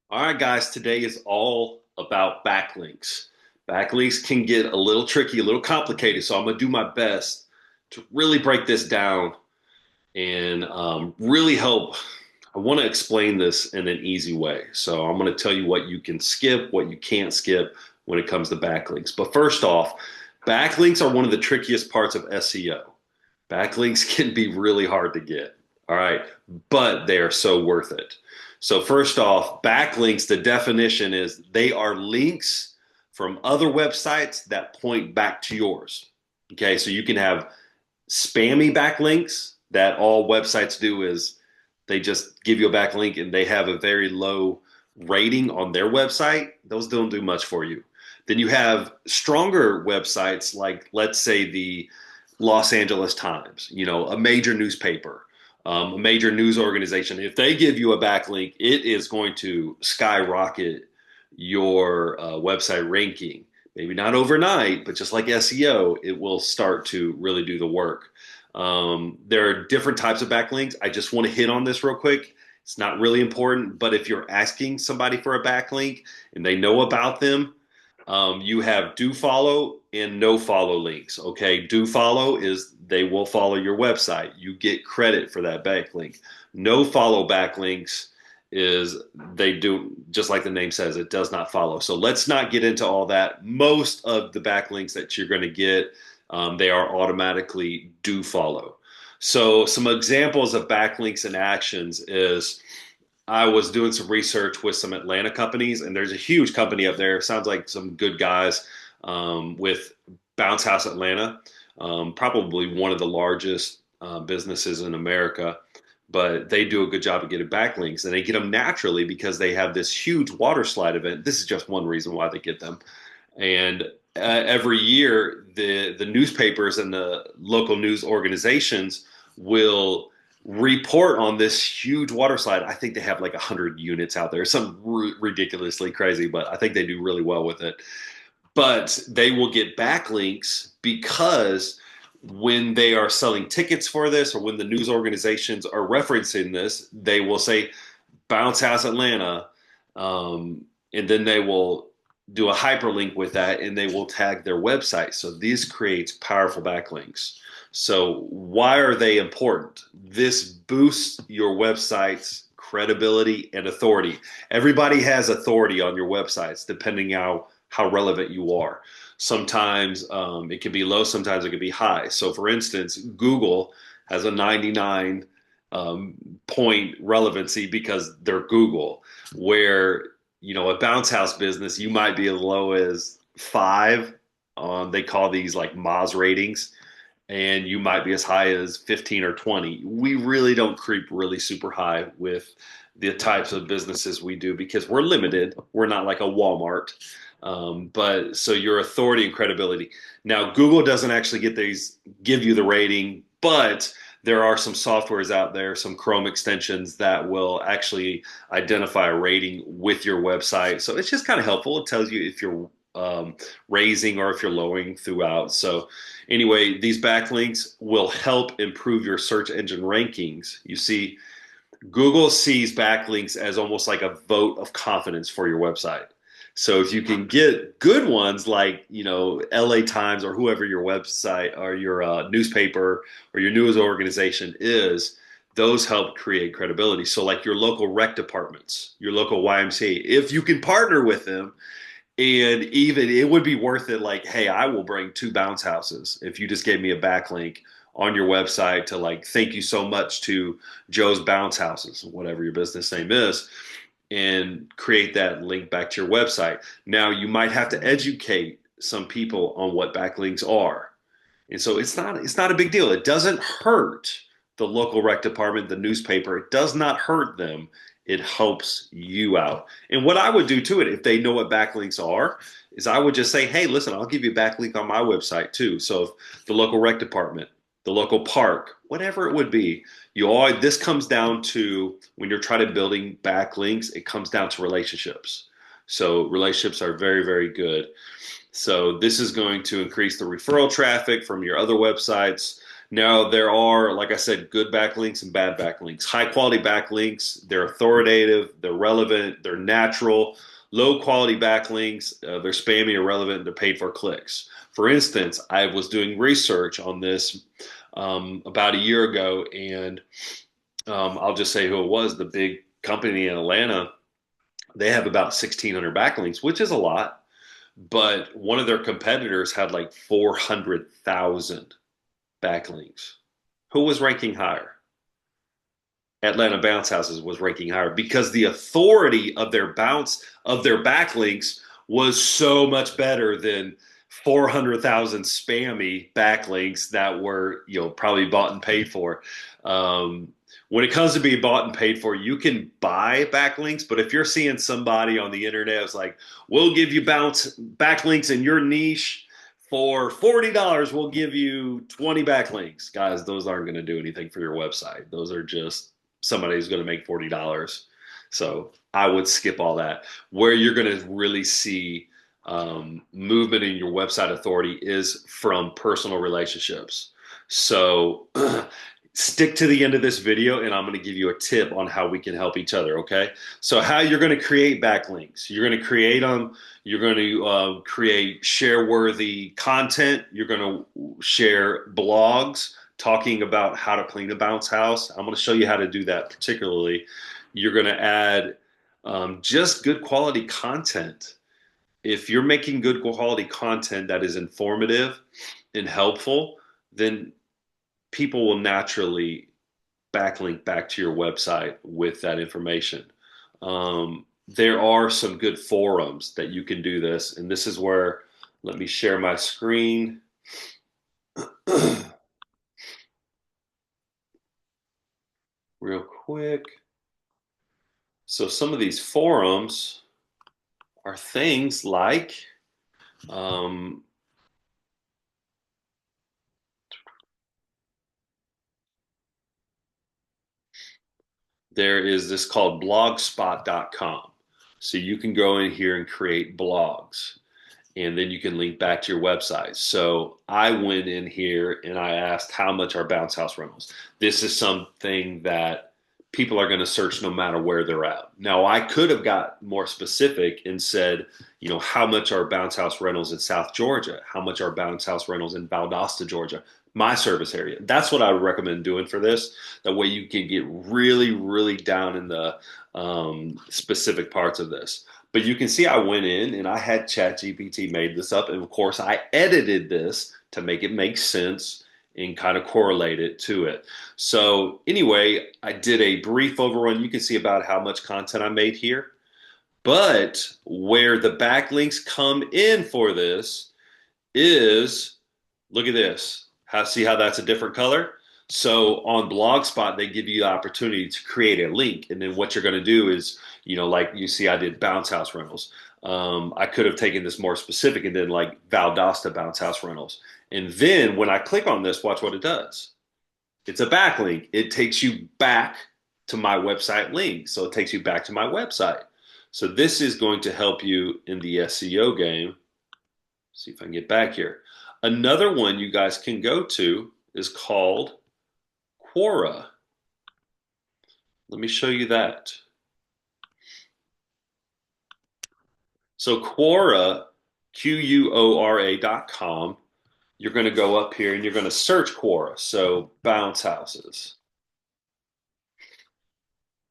All right, guys, today is all about backlinks. Backlinks can get a little tricky, a little complicated, so I'm going to do my best to really break this down and really help. I want to explain this in an easy way. So I'm going to tell you what you can skip, what you can't skip when it comes to backlinks. But first off, backlinks are one of the trickiest parts of SEO. Backlinks can be really hard to get. All right. But they are so worth it. So, first off, backlinks, the definition is they are links from other websites that point back to yours. Okay. So you can have spammy backlinks that all websites do is they just give you a backlink and they have a very low rating on their website. Those don't do much for you. Then you have stronger websites like, let's say, the Los Angeles Times, a major newspaper, a major news organization. If they give you a backlink, it is going to skyrocket your website ranking. Maybe not overnight, but just like SEO, it will start to really do the work. There are different types of backlinks. I just want to hit on this real quick. It's not really important, but if you're asking somebody for a backlink and they know about them, you have do follow and no follow links. Okay, do follow is they will follow your website. You get credit for that backlink. No follow backlinks is they do just like the name says, it does not follow. So let's not get into all that. Most of the backlinks that you're going to get, they are automatically do follow. So some examples of backlinks and actions is I was doing some research with some Atlanta companies, and there's a huge company up there. Sounds like some good guys with Bounce House Atlanta, probably one of the largest businesses in America. But they do a good job of getting backlinks, and they get them naturally because they have this huge water slide event. This is just one reason why they get them. And every year, the newspapers and the local news organizations will report on this huge water slide. I think they have like 100 units out there, some ridiculously crazy, but I think they do really well with it. But they will get backlinks because when they are selling tickets for this or when the news organizations are referencing this, they will say Bounce House Atlanta, and then they will do a hyperlink with that and they will tag their website. So this creates powerful backlinks. So why are they important? This boosts your website's credibility and authority. Everybody has authority on your websites depending how relevant you are. Sometimes it can be low, sometimes it can be high. So for instance, Google has a 99 point relevancy because they're Google, where a bounce house business, you might be as low as 5 on, they call these like Moz ratings, and you might be as high as 15 or 20. We really don't creep really super high with the types of businesses we do because we're limited. We're not like a Walmart. But so your authority and credibility. Now, Google doesn't actually give you the rating, but there are some softwares out there, some Chrome extensions that will actually identify a rating with your website. So it's just kind of helpful. It tells you if you're raising or if you're lowering throughout. So anyway, these backlinks will help improve your search engine rankings. You see, Google sees backlinks as almost like a vote of confidence for your website. So if you can get good ones like, LA Times or whoever your website or your newspaper or your news organization is, those help create credibility. So like your local rec departments, your local YMCA, if you can partner with them, and even it would be worth it. Like, hey, I will bring 2 bounce houses if you just gave me a backlink on your website to like, thank you so much to Joe's Bounce Houses, whatever your business name is, and create that link back to your website. Now, you might have to educate some people on what backlinks are. And so it's not a big deal. It doesn't hurt the local rec department, the newspaper. It does not hurt them. It helps you out. And what I would do to it, if they know what backlinks are, is I would just say, hey, listen, I'll give you a backlink on my website too. So if the local rec department, the local park, whatever it would be, this comes down to when you're trying to building backlinks, it comes down to relationships. So relationships are very, very good. So this is going to increase the referral traffic from your other websites. Now, there are, like I said, good backlinks and bad backlinks. High quality backlinks, they're authoritative, they're relevant, they're natural. Low quality backlinks, they're spammy, irrelevant, they're paid for clicks. For instance, I was doing research on this about a year ago, and I'll just say who it was, the big company in Atlanta. They have about 1,600 backlinks, which is a lot, but one of their competitors had like 400,000 backlinks. Who was ranking higher? Atlanta Bounce Houses was ranking higher because the authority of their backlinks was so much better than 400,000 spammy backlinks that were probably bought and paid for. Um, when it comes to being bought and paid for, you can buy backlinks, but if you're seeing somebody on the internet it's like, we'll give you bounce backlinks in your niche for $40, we'll give you 20 backlinks. Guys, those aren't going to do anything for your website. Those are just somebody who's going to make $40. So I would skip all that. Where you're going to really see movement in your website authority is from personal relationships. So stick to the end of this video and I'm going to give you a tip on how we can help each other. Okay. So how you're going to create backlinks. You're going to create them. You're going to create share-worthy content. You're going to share blogs talking about how to clean a bounce house. I'm going to show you how to do that particularly. You're going to add just good quality content. If you're making good quality content that is informative and helpful, then people will naturally backlink back to your website with that information. There are some good forums that you can do this, and this is where, let me share my screen. Real quick. So some of these forums are things like there is this called blogspot.com. So you can go in here and create blogs and then you can link back to your website. So I went in here and I asked how much are bounce house rentals. This is something that people are going to search no matter where they're at. Now I could have got more specific and said, how much are bounce house rentals in South Georgia? How much are bounce house rentals in Valdosta, Georgia? My service area. That's what I would recommend doing for this. That way you can get really, really down in the specific parts of this. But you can see I went in and I had ChatGPT made this up. And of course, I edited this to make it make sense and kind of correlate it to it. So anyway, I did a brief overrun. You can see about how much content I made here. But where the backlinks come in for this is, look at this. See how that's a different color? So on Blogspot, they give you the opportunity to create a link. And then what you're going to do is, like you see, I did bounce house rentals. I could have taken this more specific and then like Valdosta bounce house rentals. And then when I click on this, watch what it does. It's a backlink. It takes you back to my website link. So it takes you back to my website. So this is going to help you in the SEO game. See if I can get back here. Another one you guys can go to is called Quora. Let me show you that. So Quora, Quora.com, you're going to go up here and you're going to search Quora. So bounce houses.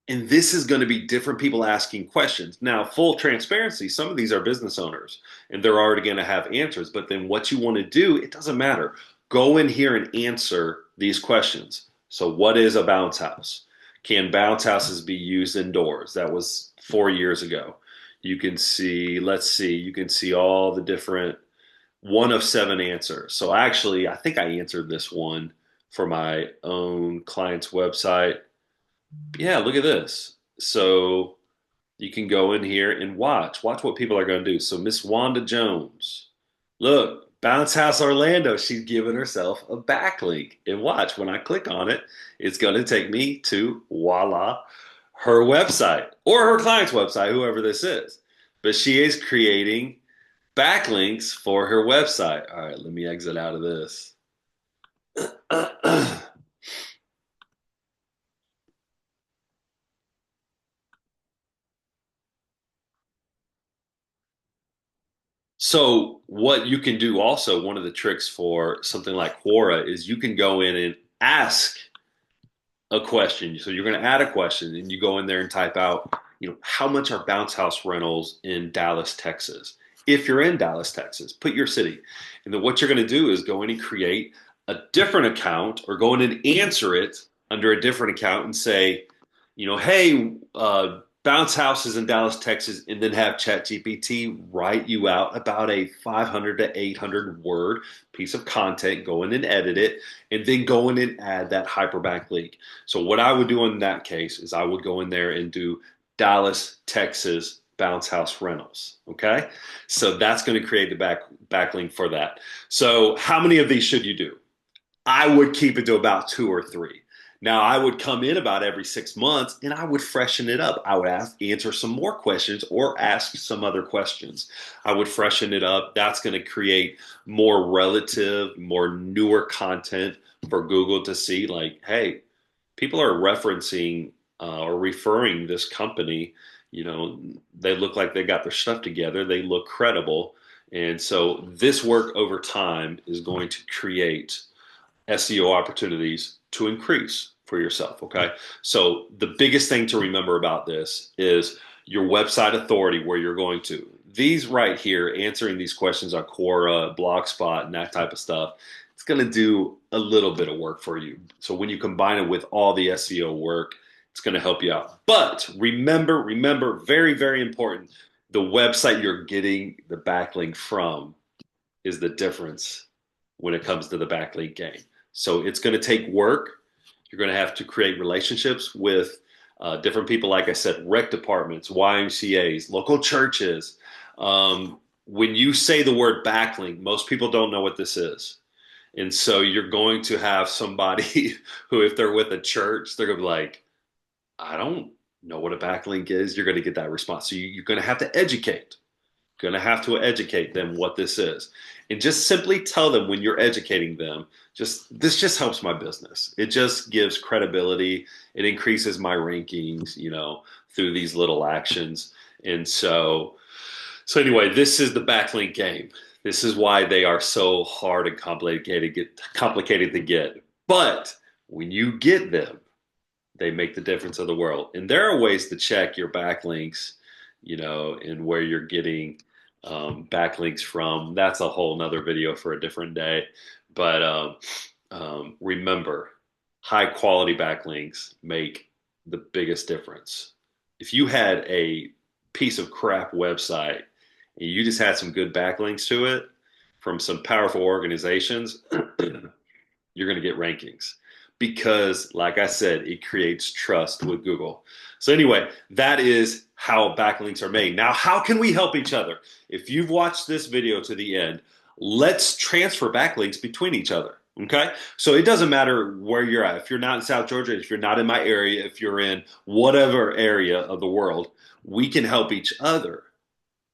And this is going to be different people asking questions. Now, full transparency, some of these are business owners and they're already going to have answers. But then what you want to do, it doesn't matter. Go in here and answer these questions. So what is a bounce house? Can bounce houses be used indoors? That was 4 years ago. You can see, let's see, you can see all the different 1 of 7 answers. So actually, I think I answered this one for my own client's website. Yeah, look at this. So you can go in here and watch what people are going to do. So Miss Wanda Jones, look, Bounce House Orlando, she's giving herself a backlink. And watch, when I click on it, it's going to take me to, voila, her website or her client's website, whoever this is. But she is creating backlinks for her website. All right, let me exit out of this. So what you can do also, one of the tricks for something like Quora is you can go in and ask a question. So you're going to add a question and you go in there and type out, how much are bounce house rentals in Dallas, Texas? If you're in Dallas, Texas, put your city. And then what you're going to do is go in and create a different account or go in and answer it under a different account and say, hey, bounce houses in Dallas, Texas, and then have ChatGPT write you out about a 500 to 800 word piece of content, go in and edit it, and then go in and add that hyperback link. So what I would do in that case is I would go in there and do Dallas, Texas bounce house rentals. Okay. So that's going to create the backlink for that. So how many of these should you do? I would keep it to about two or three. Now, I would come in about every 6 months and I would freshen it up. I would answer some more questions or ask some other questions. I would freshen it up. That's going to create more relative, more newer content for Google to see like, hey, people are referencing or referring this company. They look like they got their stuff together. They look credible. And so this work over time is going to create SEO opportunities to increase for yourself. Okay. So the biggest thing to remember about this is your website authority, where you're going to. These right here, answering these questions on Quora, Blogspot, and that type of stuff, it's going to do a little bit of work for you. So when you combine it with all the SEO work, it's going to help you out. But remember, very, very important, the website you're getting the backlink from is the difference when it comes to the backlink game. So it's going to take work. You're going to have to create relationships with different people, like I said, rec departments, YMCAs, local churches. When you say the word backlink, most people don't know what this is. And so you're going to have somebody who, if they're with a church, they're going to be like, I don't know what a backlink is. You're going to get that response. So you're going to have to educate. Going to have to educate them what this is, and just simply tell them when you're educating them, this just helps my business. It just gives credibility. It increases my rankings, through these little actions. And so anyway, this is the backlink game. This is why they are so hard and complicated to get. But when you get them, they make the difference of the world. And there are ways to check your backlinks, and where you're getting backlinks from. That's a whole nother video for a different day. But remember, high quality backlinks make the biggest difference. If you had a piece of crap website and you just had some good backlinks to it from some powerful organizations, you're going to get rankings because, like I said, it creates trust with Google. So anyway, that is how backlinks are made. Now, how can we help each other? If you've watched this video to the end, let's transfer backlinks between each other. Okay. So it doesn't matter where you're at. If you're not in South Georgia, if you're not in my area, if you're in whatever area of the world, we can help each other.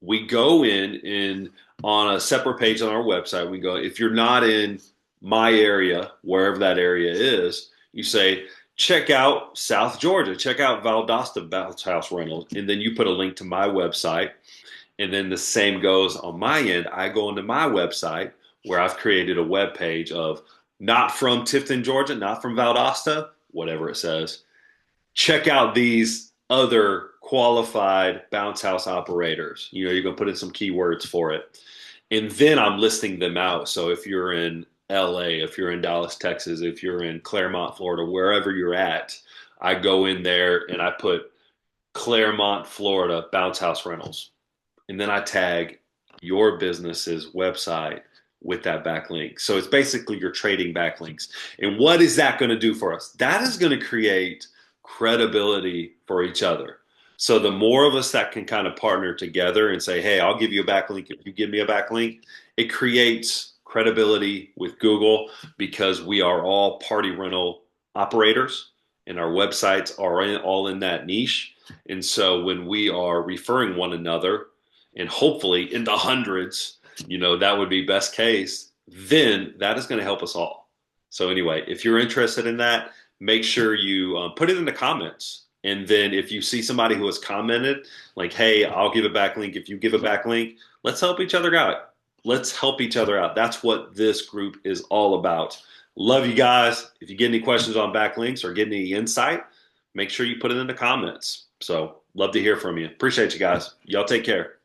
We go in and on a separate page on our website, we go, if you're not in my area, wherever that area is, you say, check out South Georgia, check out Valdosta Bounce House Rentals. And then you put a link to my website. And then the same goes on my end. I go into my website where I've created a web page of not from Tifton, Georgia, not from Valdosta, whatever it says. Check out these other qualified bounce house operators. You're going to put in some keywords for it. And then I'm listing them out. So if you're in LA, if you're in Dallas, Texas, if you're in Claremont, Florida, wherever you're at, I go in there and I put Claremont, Florida bounce house rentals. And then I tag your business's website with that backlink. So it's basically you're trading backlinks. And what is that going to do for us? That is going to create credibility for each other. So the more of us that can kind of partner together and say, hey, I'll give you a backlink if you give me a backlink, it creates credibility with Google because we are all party rental operators and our websites are all in that niche. And so when we are referring one another, and hopefully in the hundreds, that would be best case, then that is going to help us all. So anyway, if you're interested in that, make sure you put it in the comments. And then if you see somebody who has commented, like, hey, I'll give a backlink. If you give a backlink, let's help each other out. Let's help each other out. That's what this group is all about. Love you guys. If you get any questions on backlinks or get any insight, make sure you put it in the comments. So love to hear from you. Appreciate you guys. Y'all take care.